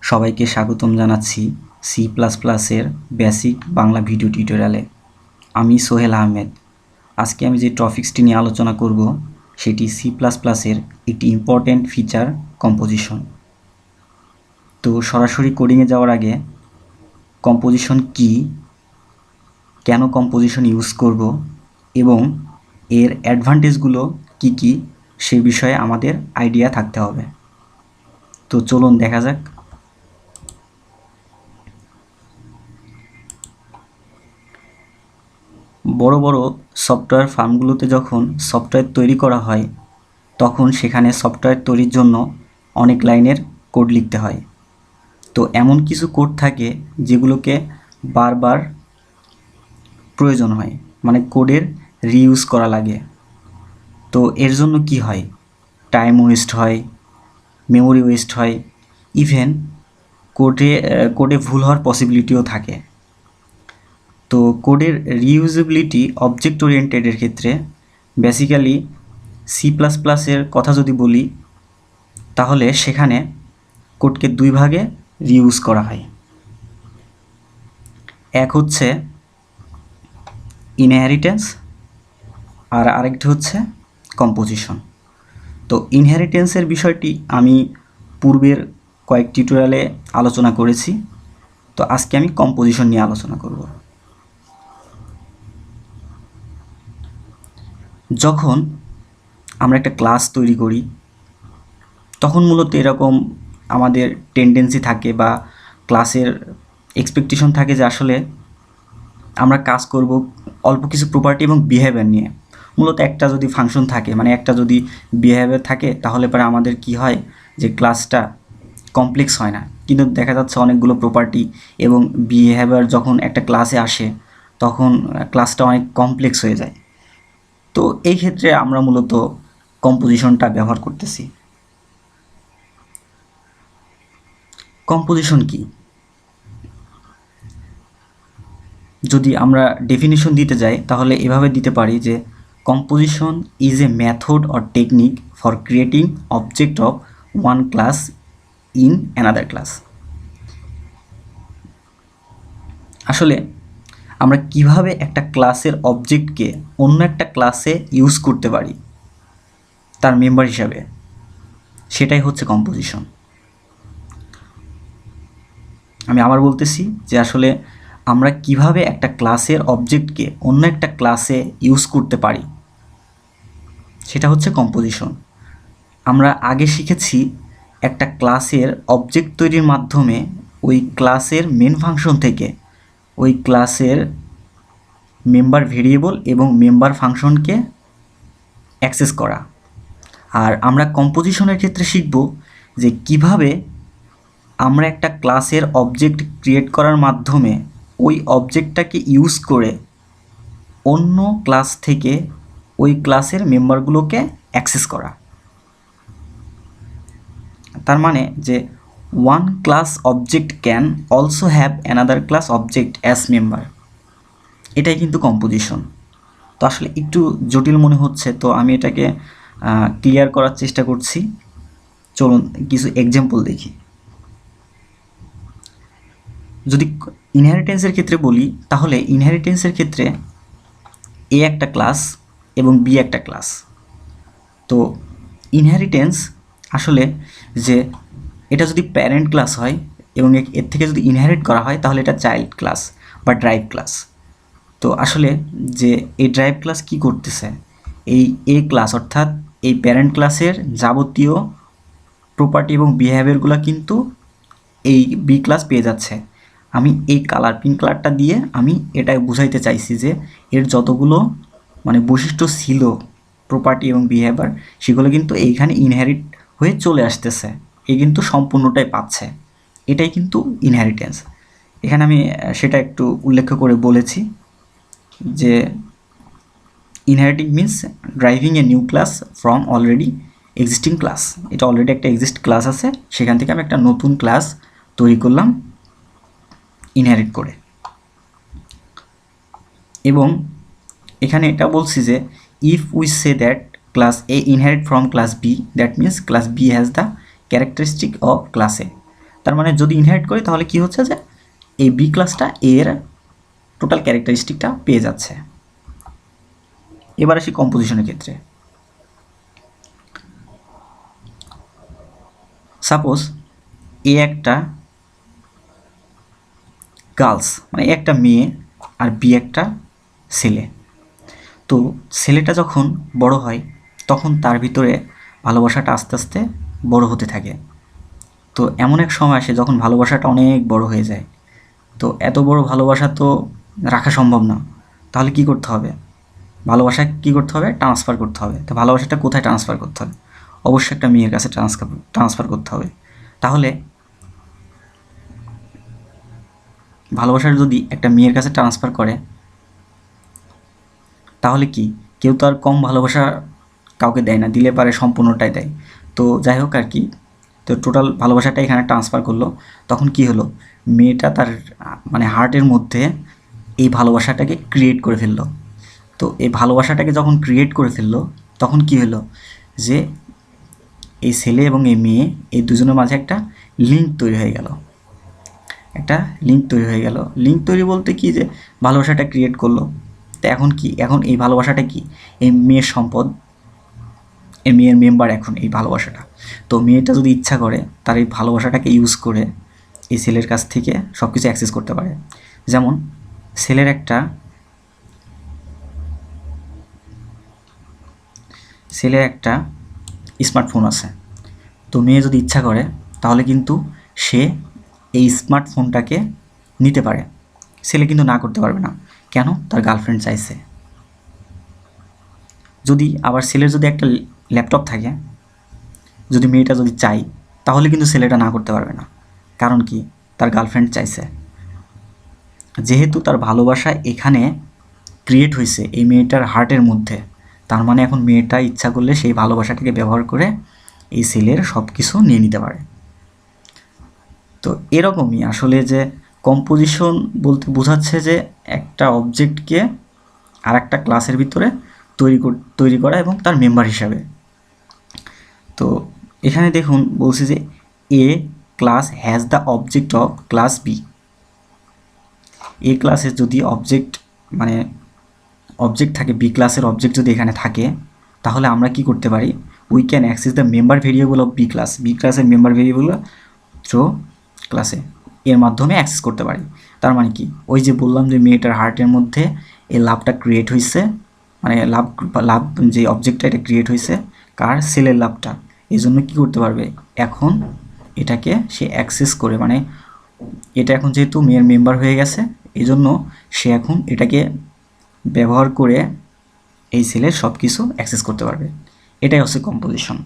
সবাইকে স্বাগতম জানাচ্ছি C++ এর বেসিক বাংলা ভিডিও টিউটোরিয়ালে। আমি সোহেল আহমেদ। আজকে আমি যে টপিকসটি নিয়ে আলোচনা করব সেটি C++ এর একটি ইম্পর্ট্যান্ট ফিচার কম্পোজিশন। তো সরাসরি কোডিংয়ে যাওয়ার আগে কম্পোজিশন কি, কেন কম্পোজিশন ইউজ করব এবং এর অ্যাডভান্টেজগুলো কি কি সে বিষয়ে আমাদের আইডিয়া থাকতে হবে। তো চলুন দেখা যাক। বড় বড় সফটওয়্যার ফার্মগুলোতে যখন সফটওয়্যার তৈরি করা হয় তখন সেখানে সফটওয়্যার তৈরির জন্য অনেক লাইনের কোড লিখতে হয়। তো এমন কিছু কোড থাকে যেগুলোকে বারবার প্রয়োজন হয়, মানে কোডের রিইউজ করা লাগে। তো এর জন্য কি হয়, টাইম ওয়েস্ট হয়, মেমোরি ওয়েস্ট হয়, ইভেন কোডে ভুল হওয়ার পসিবিলিটিও থাকে। তো কোডের রিইউজেবিলিটি অবজেক্ট ওরিয়েন্টেডের ক্ষেত্রে বেসিক্যালি C++-এর কথা যদি বলি তাহলে সেখানে কোডকে দুই ভাগে রিইউজ করা হয়। এক হচ্ছে ইনহেরিটেন্স আর আরেকটি হচ্ছে কম্পোজিশন। তো ইনহেরিটেন্সের বিষয়টি আমি পূর্বের কয়েক টিউটোরিয়ালে আলোচনা করেছি। তো আজকে আমি কম্পোজিশন নিয়ে আলোচনা করব। যখন আমরা একটা ক্লাস তৈরি করি তখন মূলত এরকম আমাদের টেন্ডেন্সি থাকে বা ক্লাসের এক্সপেকটেশন থাকে যে আসলে আমরা কাজ করব অল্প কিছু প্রপার্টি এবং বিহেভিয়ার নিয়ে। মূলত একটা যদি ফাংশন থাকে, মানে একটা যদি বিহেভিয়ার থাকে, তাহলে পরে আমাদের কি হয় যে ক্লাসটা কমপ্লেক্স হয় না। কিন্তু দেখা যাচ্ছে অনেকগুলো প্রপার্টি এবং বিহেভিয়ার যখন একটা ক্লাসে আসে তখন ক্লাসটা অনেক কমপ্লেক্স হয়ে যায়। তো এই ক্ষেত্রে আমরা মূলত কম্পোজিশনটা ব্যবহার করতেছি। কম্পোজিশন কি, যদি আমরা ডেফিনিশন দিতে যাই তাহলে এভাবে দিতে পারি যে composition is a method or technique for creating object of one class in another class. আসলে আমরা কিভাবে একটা ক্লাসের অবজেক্টকে অন্য একটা ক্লাসে ইউজ করতে পারি তার মেম্বার হিসাবে, সেটাই হচ্ছে কম্পোজিশন। আমি আবার বলতেছি যে আসলে আমরা কিভাবে একটা ক্লাসের অবজেক্টকে অন্য একটা ক্লাসে ইউজ করতে পারি সেটা হচ্ছে কম্পোজিশন। আমরা আগে শিখেছি একটা ক্লাসের অবজেক্ট তৈরির মাধ্যমে ওই ক্লাসের মেন ফাংশন থেকে ওই ক্লাসের মেম্বার ভেরিয়েবল এবং মেম্বার ফাংশনকে অ্যাক্সেস করা। আর আমরা কম্পোজিশনের ক্ষেত্রে শিখব যে কিভাবে আমরা একটা ক্লাসের অবজেক্ট ক্রিয়েট করার মাধ্যমে ওই অবজেক্টটাকে ইউজ করে অন্য ক্লাস থেকে ওই ক্লাসের মেম্বারগুলোকে অ্যাক্সেস করা। তার মানে যে one class object can also have another class object as member, এটাই কিন্তু কম্পোজিশন। তো আসলে একটু জটিল মনে হচ্ছে, তো আমি এটাকে ক্লিয়ার করার চেষ্টা করছি। চলুন কিছু এক্সাম্পল দেখি। যদি ইনহেরিটেন্সের ক্ষেত্রে বলি তাহলে ইনহেরিটেন্সের ক্ষেত্রে এ একটা ক্লাস এবং বি একটা ক্লাস। তো ইনহেরিটেন্স আসলে যে এটা যদি প্যারেন্ট ক্লাস হয় এবং এর থেকে যদি ইনহেরিট করা হয় তাহলে এটা চাইল্ড ক্লাস বা ড্রাইভ ক্লাস। তো আসলে যে এই ড্রাইভ ক্লাস কি করতেছে, এই এ ক্লাস অর্থাৎ এই প্যারেন্ট ক্লাসের যাবতীয় প্রপার্টি এবং বিহেভিয়ারগুলো কিন্তু এই বি ক্লাস পেয়ে যাচ্ছে। আমি এই কালার পিঙ্ক কালারটা দিয়ে আমি এটা বুঝাইতে চাইছি যে এর যতগুলো মানে বৈশিষ্ট্য ছিল প্রপার্টি এবং বিহেভিয়ার সেগুলো কিন্তু এইখানে ইনহেরিট হয়ে চলে আসতেছে, এই কিন্তু সম্পূর্ণটাই পাচ্ছে। এটাই কিন্তু ইনহেরিটেন্স। এখানে আমি সেটা একটু উল্লেখ করে বলেছি যে inheriting means deriving a new class from already existing class. এটা অলরেডি একটা এক্সিস্ট ক্লাস আছে, সেখান থেকে আমি একটা নতুন ক্লাস তৈরি করলাম ইনহেরিট করে। এবং এখানে এটা বলছি যে if we say that class A inherit from class B, that means class B has the characteristic of class A. তার মানে যদি ইনহেরিট করি তাহলে কি হচ্ছে যে এই বি ক্লাসটা এর টোটাল ক্যারেক্টারিস্টিকটা পেয়ে যাচ্ছে। এবার আসি কম্পোজিশনের ক্ষেত্রে। সাপোজ এ একটা গার্লস, মানে একটা মেয়ে আর বি একটা ছেলে। তো ছেলেটা যখন বড় হয় তখন তার ভিতরে ভালোবাসাটা আস্তে আস্তে বড় হতে থাকে। তো এমন এক সময় আসে যখন ভালোবাসাটা অনেক বড় হয়ে যায়। তো এত বড় ভালোবাসা তো রাখা সম্ভব না। তাহলে কি করতে হবে? ভালোবাসা কি করতে হবে? ট্রান্সফার করতে হবে। তো ভালোবাসাটা কোথায় ট্রান্সফার করতে হবে? অবশ্যই একটা মেয়ের কাছে ট্রান্সফার করতে হবে। তাহলে ভালোবাসার যদি একটা মেয়ের কাছে ট্রান্সফার করে তাহলে কি কেউ তো আর কম ভালোবাসা কাউকে দেয় না, দিলে পারে সম্পূর্ণটাই দেয়। তো যাই হোক আর কি, তো টোটাল ভালোবাসাটা এখানে ট্রান্সফার করলো। তখন কি হলো, মেয়েটা তার মানে হার্টের মধ্যে এই ভালোবাসাটাকে ক্রিয়েট করে ফেললো। তো এই ভালোবাসাটাকে যখন ক্রিয়েট করে ফেললো তখন কি হলো যে এই ছেলে এবং এই মেয়ে এই দুজনের মাঝে একটা লিঙ্ক তৈরি হয়ে গেল। একটা লিঙ্ক তৈরি হয়ে গেল। লিঙ্ক তৈরি বলতে কি, যে ভালোবাসাটা ক্রিয়েট করলো। তো এখন কি, এখন এই ভালোবাসাটা কি, এই মেয়ের সম্পদ, এই মেয়ের মেম্বার এখন এই ভালোবাসাটা। তো মেয়েটা যদি ইচ্ছা করে তার এই ভালোবাসাটাকে ইউজ করে এই ছেলের কাছ থেকে সব কিছু অ্যাক্সেস করতে পারে। যেমন ছেলের একটা স্মার্টফোন আছে। তো মেয়ে যদি ইচ্ছা করে তাহলে কিন্তু সে এই স্মার্টফোনটাকে নিতে পারে। ছেলে কিন্তু না করতে পারবে না। কেন? তার গার্লফ্রেন্ড চাইছে। যদি আবার ছেলের যদি একটা ল্যাপটপ থাকে, যদি মেয়েটা যদি চায় তাহলে কিন্তু ছেলেটা না করতে পারবে না। কারণ কি? তার গার্লফ্রেন্ড চাইছে। যেহেতু তার ভালোবাসা এখানে ক্রিয়েট হয়েছে এই মেয়েটার হার্টের মধ্যে, তার মানে এখন মেয়েটা ইচ্ছা করলে সেই ভালোবাসাটাকে ব্যবহার করে এই ছেলের সব কিছু নিয়ে নিতে পারে। তো এরকমই আসলে যে কম্পোজিশন বলতে বোঝাচ্ছে যে একটা অবজেক্টকে আর একটা ক্লাসের ভিতরে তৈরি করা এবং তার মেম্বার হিসাবে। তো এখানে দেখুন বলছি যে A class has the object of class B. A ক্লাসের যদি অবজেক্ট থাকে, বি ক্লাসের অবজেক্ট যদি এখানে থাকে, তাহলে আমরা কি করতে পারি, we can access the member variable of B class. B ক্লাসের মেম্বার ভেরিয়েবল থ্রু ক্লাসে এর মাধ্যমে অ্যাক্সেস করতে পারি। তার মানে কি, ওই যে বললাম যে মেয়েটার হার্টের মধ্যে এই লাভটা ক্রিয়েট হয়েছে, মানে লাভ যে অবজেক্টটা এটা ক্রিয়েট হয়েছে কার? সেলের লাভটা। এই জন্য কী করতে পারবে, এখন এটাকে সে অ্যাক্সেস করে, মানে এটা এখন যেহেতু মেয়ের মেম্বার হয়ে গেছে এই জন্য সে এখন এটাকে ব্যবহার করে এই সেলের সব কিছু অ্যাক্সেস করতে পারবে। এটাই হচ্ছে কম্পোজিশন।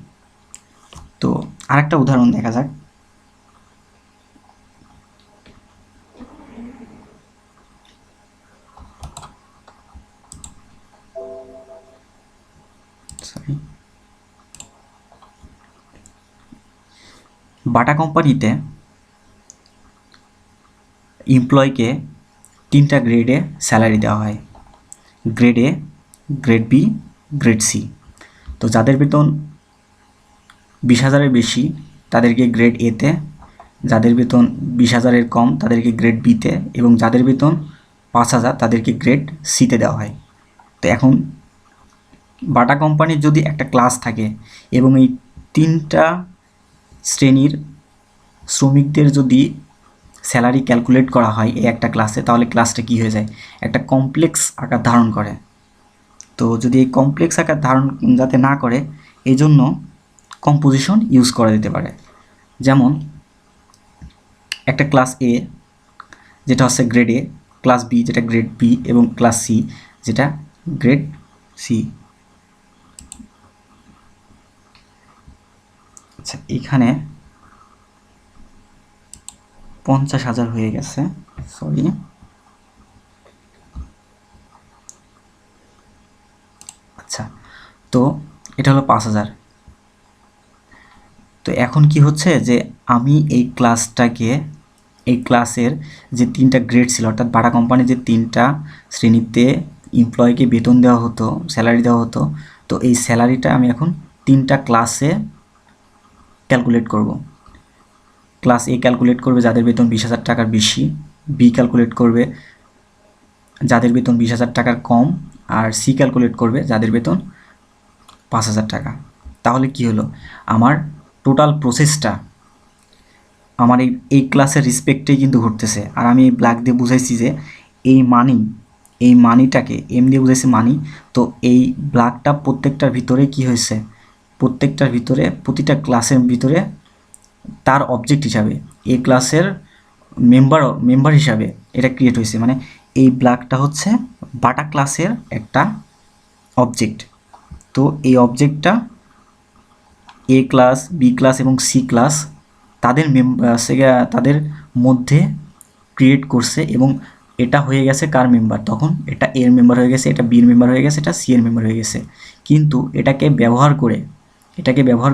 তো আরেকটা উদাহরণ দেখা যাক। বাটা কোম্পানিতে এমপ্লয়কে 3টা গ্রেডে স্যালারি দেওয়া হয়, grade A, grade B, grade C. তো যাদের বেতন 20,000-এর বেশি তাদেরকে গ্রেড এতে, যাদের বেতন 20,000-এর কম তাদেরকে গ্রেড বিতে, এবং যাদের বেতন 5,000 তাদেরকে গ্রেড সিতে দেওয়া হয়। তো এখন বাটা কোম্পানির যদি একটা ক্লাস থাকে এবং এই 3টা শ্রেণীর শ্রমিকদের যদি স্যালারি ক্যালকুলেট করা হয় এই একটা ক্লাসে, তাহলে ক্লাসটা কী হয়ে যায়, একটা কমপ্লেক্স আকার ধারণ করে। তো যদি এই কমপ্লেক্স আকার ধারণ যাতে না করে এই জন্য কম্পোজিশন ইউজ করা যেতে পারে। যেমন একটা ক্লাস এ যেটা হচ্ছে গ্রেড এ, ক্লাস বি যেটা গ্রেড বি, এবং ক্লাস সি যেটা গ্রেড সি। আচ্ছা, এখানে 50,000 হয়ে গেছে, সরি। আচ্ছা, তো এটা হলো 5,000। তো এখন কি হচ্ছে যে আমি এই ক্লাসটাকে, এই ক্লাসের যে 3টা গ্রেড ছিল, অর্থাৎ বাটা কোম্পানির যে 3টা শ্রেণীতে এমপ্লয়কে বেতন দেওয়া হতো, স্যালারি দেওয়া হতো, তো এই স্যালারিটা আমি এখন 3টা ক্লাসে ক্যালকুলেট করব। ক্লাস এ ক্যালকুলেট করবে যাদের বেতন 20,000 টাকার বেশি, বি ক্যালকুলেট করবে যাদের বেতন 20,000 টাকার কম, আর সি ক্যালকুলেট করবে যাদের বেতন 5,000 টাকা। তাহলে কি হলো, আমার টোটাল প্রসেসটা আমার এই ক্লাসের রেসপেক্টেই কিন্তু ঘটতেছে। আর আমি ব্ল্যাক দিয়ে বুঝাইছি যে এই মানিটাকে এম দিয়ে বুঝাইছি মানি। তো এই ব্ল্যাকটা প্রত্যেকটার ভিতরে কি হয়েছে, প্রত্যেকটার ভিতরে প্রতিটা ক্লাসের ভিতরে তার অবজেক্ট হিসাবে এই ক্লাসের মেম্বার হিসাবে এটা ক্রিয়েট হয়েছে। মানে এই ব্ল্যাকটা হচ্ছে বাটা ক্লাসের একটা অবজেক্ট। তো এই অবজেক্টটা এ ক্লাস, বি ক্লাস এবং সি ক্লাস তাদের মধ্যে ক্রিয়েট করছে, এবং এটা হয়ে গেছে কার মেম্বার, তখন এটা এর মেম্বার হয়ে গেছে, এটা বির মেম্বার হয়ে গেছে, এটা সি এর মেম্বার হয়ে গেছে। কিন্তু এটাকে ব্যবহার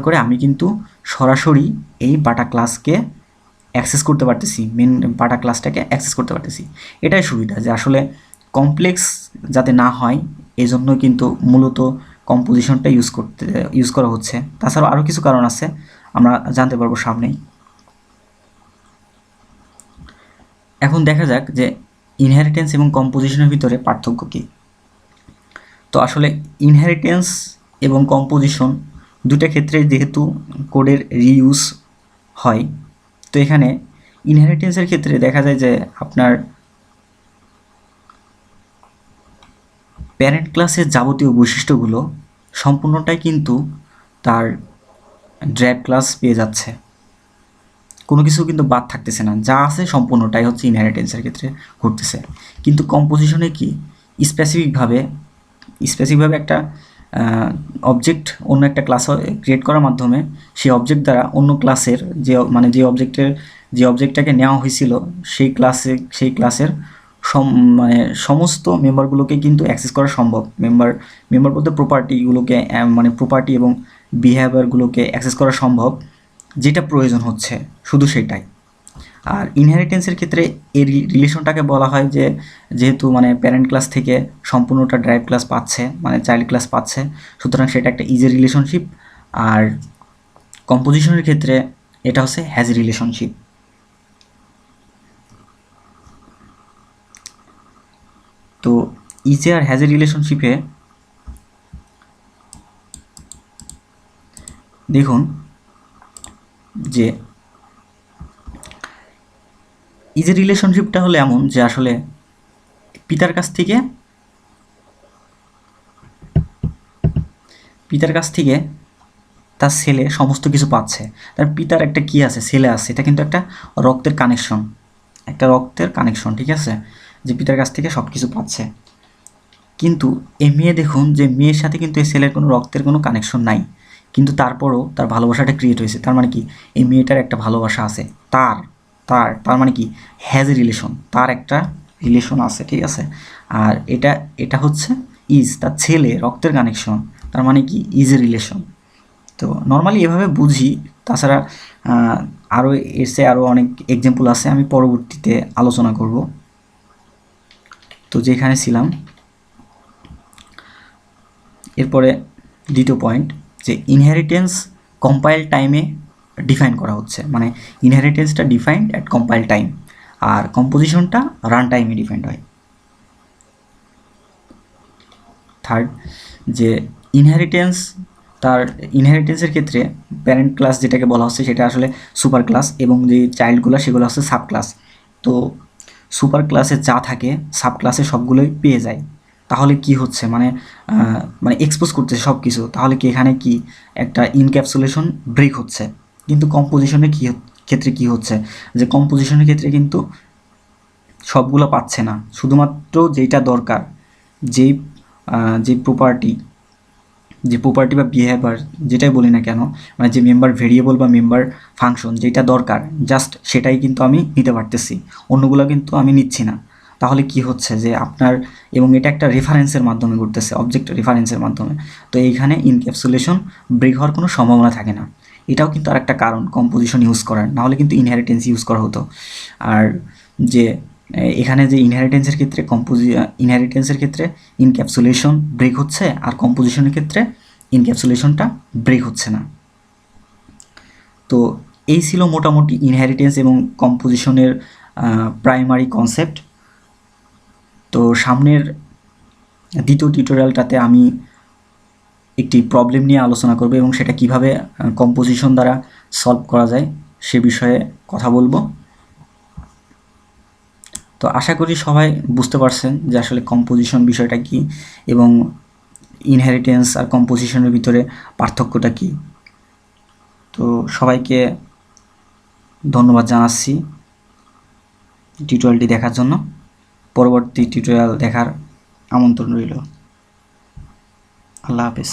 করে আমি কিন্তু সরাসরি এই বাটা ক্লাসকে অ্যাক্সেস করতে পারতেছি, মেন বাটা ক্লাসটাকে অ্যাক্সেস করতে পারতেছি। এটাই সুবিধা, যে আসলে কমপ্লেক্স যাতে না হয় এই জন্য কিন্তু মূলত কম্পোজিশনটা ইউজ করা হচ্ছে। তাছাড়াও আরও কিছু কারণ আছে, আমরা জানতে পারবো সামনেই। এখন দেখা যাক যে ইনহেরিটেন্স এবং কম্পোজিশনের ভিতরে পার্থক্য কী। তো আসলে ইনহেরিটেন্স এবং কম্পোজিশন দুটা ক্ষেত্রে যেহেতু কোডের রিইউজ হয়, তো এখানে ইনহেরিটেন্সের ক্ষেত্রে দেখা যায় যে আপনার প্যারেন্ট ক্লাসের যাবতীয় বৈশিষ্ট্যগুলো সম্পূর্ণটাই কিন্তু তার ড্রাইভ ক্লাস পেয়ে যাচ্ছে, কোনো কিছু কিন্তু বাদ থাকতেছে না, যা আছে সম্পূর্ণটাই হচ্ছে ইনহেরিটেন্সের ক্ষেত্রে ঘটতেছে। কিন্তু কম্পোজিশনে কি স্পেসিফিকভাবে একটা অবজেক্ট অন্য একটা ক্লাস ক্রিয়েট করার মাধ্যমে সেই অবজেক্ট দ্বারা অন্য ক্লাসের যে অবজেক্টটাকে নেওয়া হয়েছিল সেই ক্লাসের সমস্ত মেম্বারগুলোকে কিন্তু অ্যাক্সেস করা সম্ভব। মেম্বার বলতে প্রপার্টিগুলোকে, মানে প্রপার্টি এবং বিহেভিয়ারগুলোকে অ্যাক্সেস করা সম্ভব, যেটা প্রয়োজন হচ্ছে শুধু সেটাই। আর ইনহেরিটেন্সের ক্ষেত্রে এই রিলেশনটাকে বলা হয় যে যেহেতু মানে প্যারেন্ট ক্লাস থেকে সম্পূর্ণটা ড্রাইভ ক্লাস পাচ্ছে, মানে চাইল্ড ক্লাস পাচ্ছে, সুতরাং সেটা একটা ইজি রিলেশনশিপ। আর কম্পোজিশনের ক্ষেত্রে এটা হচ্ছে হ্যাজ রিলেশনশিপ। তো ইজি আর হ্যাজ রিলেশনশিপে দেখুন যে ইজি রিলেশনশিপটা হলো এমন যে আসলে পিতার কাছ থেকে তার ছেলে সমস্ত কিছু পাচ্ছে। তার পিতার একটা কি আছে, ছেলে আছে, এটা কিন্তু একটা রক্তের কানেকশন, ঠিক আছে, যে পিতার কাছ থেকে সব কিছু পাচ্ছে। কিন্তু এই মেয়ে দেখুন যে মেয়ের সাথে কিন্তু এই ছেলের কোনো রক্তের কোনো কানেকশন নাই, কিন্তু তারপরও তার ভালোবাসাটা ক্রিয়েট হয়েছে। তার মানে কি এই মেয়েটার একটা ভালোবাসা আছে, তার মানে কি হ্যাজ এ রিলেশন, তার একটা রিলেশন আছে, ঠিক আছে। আর এটা হচ্ছে তার ছেলে রক্তের কানেকশন, তার মানে কি ইজ এ রিলেশন। তো নর্মালি এভাবে বুঝি। তাছাড়া আরও আরও অনেক এক্সাম্পল আছে, আমি পরবর্তীতে আলোচনা করব। তো যেখানে ছিলাম, এরপরে দ্বিতীয় পয়েন্ট যে ইনহেরিটেন্স কম্পাইল টাইমে ডিফাইন করা হচ্ছে, মানে ইনহেরিটেন্সটা ডিফাইন্ড অ্যাট কম্পাইল টাইম, আর কম্পোজিশনটা রান টাইমে ডিফাইন্ড হয়। থার্ড, যে ইনহেরিটেন্সের ক্ষেত্রে প্যারেন্ট ক্লাস যেটাকে বলা হচ্ছে সেটা আসলে সুপার ক্লাস, এবং যে চাইল্ডগুলো সেগুলো হচ্ছে সাব ক্লাস। তো সুপার ক্লাসে যা থাকে সাব ক্লাসে সবগুলোই পেয়ে যায়। তাহলে কি হচ্ছে, মানে এক্সপোজ করতেছে সব কিছু, তাহলে কি এখানে কি একটা ইনক্যাপসুলেশন ব্রেক হচ্ছে। কিন্তু কম্পোজিশনের ক্ষেত্রে কি হচ্ছে, যে কম্পোজিশনের ক্ষেত্রে কিন্তু সবগুলো পাচ্ছে না, শুধুমাত্র যেটা দরকার, যেই যে প্রপার্টি বা বিহেভিয়ার যেটাই বলি না কেন, মানে যে মেম্বার ভেরিয়েবল বা মেম্বার ফাংশন যেটা দরকার জাস্ট সেটাই কিন্তু আমি নিতে পারতেছি, অন্যগুলো কিন্তু আমি নিচ্ছি না। তাহলে কি হচ্ছে যে আপনার, এবং এটা একটা রেফারেন্সের মাধ্যমে ঘটতেছে, অবজেক্ট রেফারেন্সের মাধ্যমে। তো এইখানে ইনক্যাপসুলেশন ব্রেক হওয়ার কোনো সম্ভাবনা থাকে না। এটাও কিন্তু আর একটা কারণ কম্পোজিশন ইউজ করার, নাহলে কিন্তু ইনহেরিটেন্স ইউজ করা হতো। আর যে এখানে যে ইনহেরিটেন্সের ক্ষেত্রে ইনক্যাপসুলেশন ব্রেক হচ্ছে, আর কম্পোজিশনের ক্ষেত্রে ইনক্যাপসুলেশনটা ব্রেক হচ্ছে না। তো এই ছিল মোটামুটি ইনহেরিটেন্স এবং কম্পোজিশনের প্রাইমারি কনসেপ্ট। তো সামনের দ্বিতীয় টিউটোরিয়ালটাতে আমি একটি প্রবলেম নিয়ে আলোচনা করব এবং সেটা কিভাবে কম্পোজিশন দ্বারা সলভ করা যায় সে বিষয়ে কথা বলবো। তো আশা করি সবাই বুঝতে পারছেন যে আসলে কম্পোজিশন বিষয়টা কি এবং ইনহেরিটেন্স আর কম্পোজিশনের ভিতরে পার্থক্যটা কি। তো সবাইকে ধন্যবাদ জানাচ্ছি টিউটোরিয়ালটি দেখার জন্য। পরবর্তী টিউটোরিয়াল দেখার আমন্ত্রণ রইল। আল্লাহ হাফেজ।